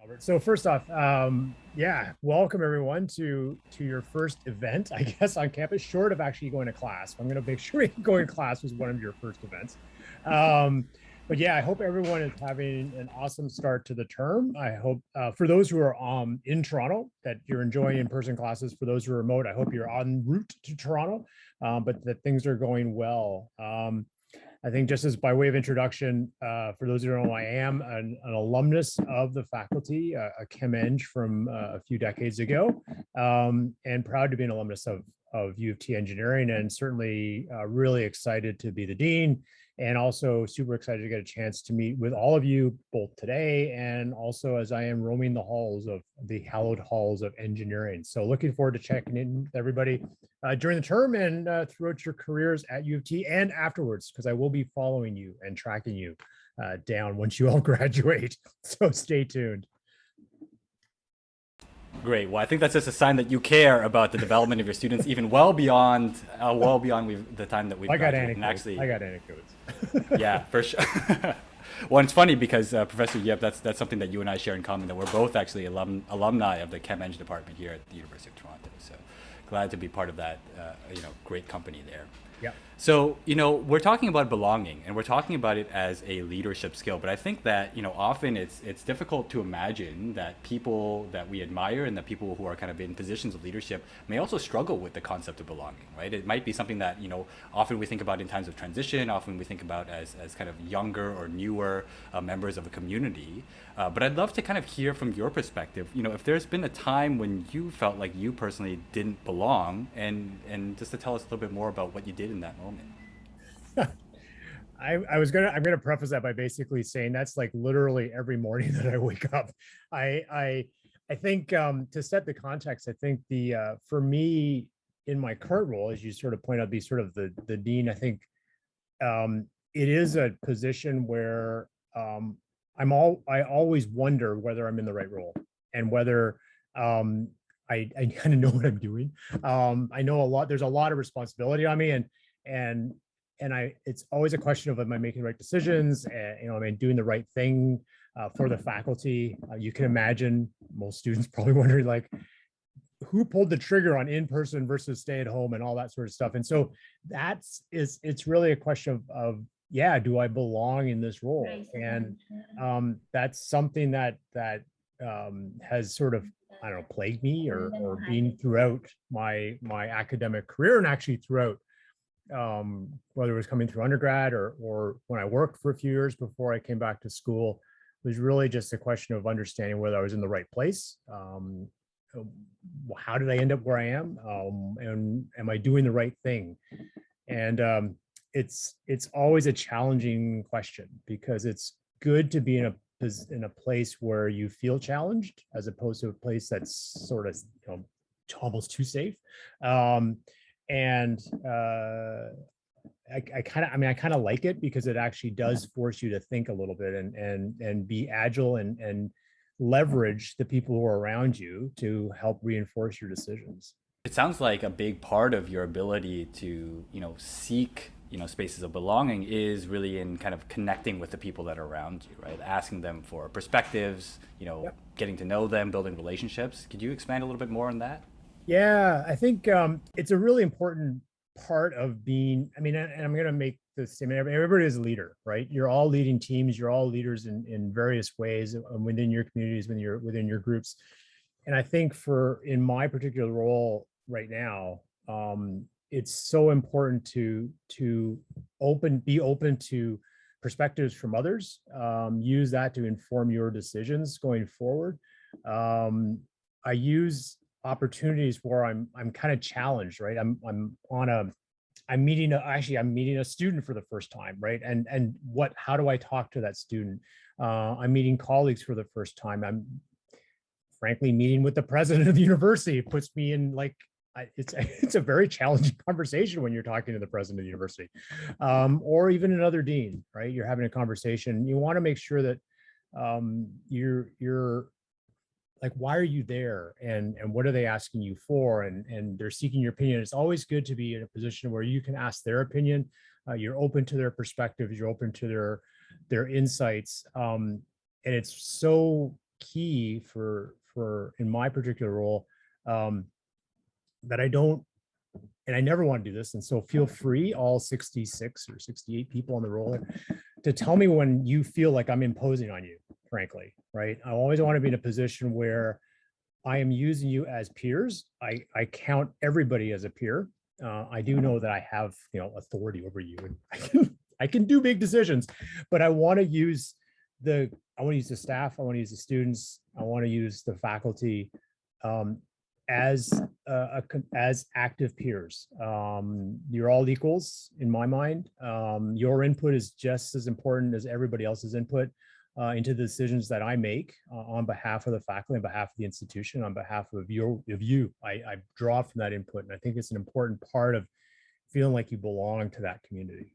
Robert. So first off, yeah, welcome everyone to your first event, I guess, on campus, short of actually going to class. I'm going to make sure going to class was one of your first events. Um, but yeah, I hope everyone is having an awesome start to the term. I hope for those who are in Toronto that you're enjoying in-person classes. For those who are remote, I hope you're en route to Toronto, but that things are going well. I think just as by way of introduction, for those who don't know, I am an alumnus of the faculty, a Chem Eng from a few decades ago, and proud to be an alumnus of U of T engineering, and certainly really excited to be the dean, and also super excited to get a chance to meet with all of you both today and also as I am roaming the halls of the hallowed halls of engineering. So looking forward to checking in with everybody during the term and throughout your careers at U of T and afterwards, because I will be following you and tracking you down once you all graduate. So stay tuned. Great. Well, I think that's just a sign that you care about the development of your students, even well beyond the time that we've graduated. And actually, I got anecdotes. Yeah, for sure. Well, it's funny because Professor Yep, that's something that you and I share in common. That we're both actually alumni of the Chem Eng department here at the University of Toronto. So glad to be part of that, great company there. Yeah. So, we're talking about belonging and we're talking about it as a leadership skill, but I think that, often it's difficult to imagine that people that we admire and that people who are kind of in positions of leadership may also struggle with the concept of belonging, right? It might be something that, often we think about in times of transition, often we think about as kind of younger or newer members of a community. But I'd love to kind of hear from your perspective, if there's been a time when you felt like you personally didn't belong, and just to tell us a little bit more about what you did in that moment. I'm gonna preface that by basically saying that's like literally every morning that I wake up. I think to set the context, I think for me in my current role, as you sort of point out, be sort of the dean, I think it is a position where I always wonder whether I'm in the right role and whether I kind of know what I'm doing. I know there's a lot of responsibility on me, and it's always a question of, am I making the right decisions? Am I doing the right thing for the faculty? You can imagine most students probably wondering, like, who pulled the trigger on in-person versus stay at home and all that sort of stuff. And so it's really a question of yeah, do I belong in this role? And that's something that has sort of, I don't know, plagued me or been throughout my academic career, and actually throughout whether it was coming through undergrad or when I worked for a few years before I came back to school. It was really just a question of understanding whether I was in the right place. How did I end up where I am? And am I doing the right thing? And it's always a challenging question, because it's good to be in a place where you feel challenged, as opposed to a place that's sort of almost too safe. And I kind of like it, because it actually does force you to think a little bit and be agile and leverage the people who are around you to help reinforce your decisions. It sounds like a big part of your ability to, seek, spaces of belonging is really in kind of connecting with the people that are around you, right? Asking them for perspectives, Yep. Getting to know them, building relationships. Could you expand a little bit more on that? Yeah, I think it's a really important part of being, and I'm going to make the statement, everybody is a leader, right? You're all leading teams, you're all leaders in various ways within your communities, within your groups. And I think in my particular role right now, it's so important to be open to perspectives from others, use that to inform your decisions going forward. I use opportunities where I'm kind of challenged, right? I'm meeting a student for the first time, right? And how do I talk to that student? I'm meeting colleagues for the first time. I'm frankly meeting with the president of the university. It puts me in it's a very challenging conversation when you're talking to the president of the university, or even another dean, right? You're having a conversation. You want to make sure that you're like, why are you there, and what are they asking you for, and they're seeking your opinion. It's always good to be in a position where you can ask their opinion. You're open to their perspectives, you're open to their insights, and it's so key for in my particular role, um, that I don't, and I never want to do this. And so feel free, all 66 or 68 people on the roller, to tell me when you feel like I'm imposing on you, frankly, right? I always want to be in a position where I am using you as peers. I count everybody as a peer. I do know that I have, authority over you, and I can do big decisions, but I want to use the staff. I want to use the students. I want to use the faculty, um, as as active peers. You're all equals in my mind. Your input is just as important as everybody else's input into the decisions that I make on behalf of the faculty, on behalf of the institution, on behalf of you. I draw from that input, and I think it's an important part of feeling like you belong to that community.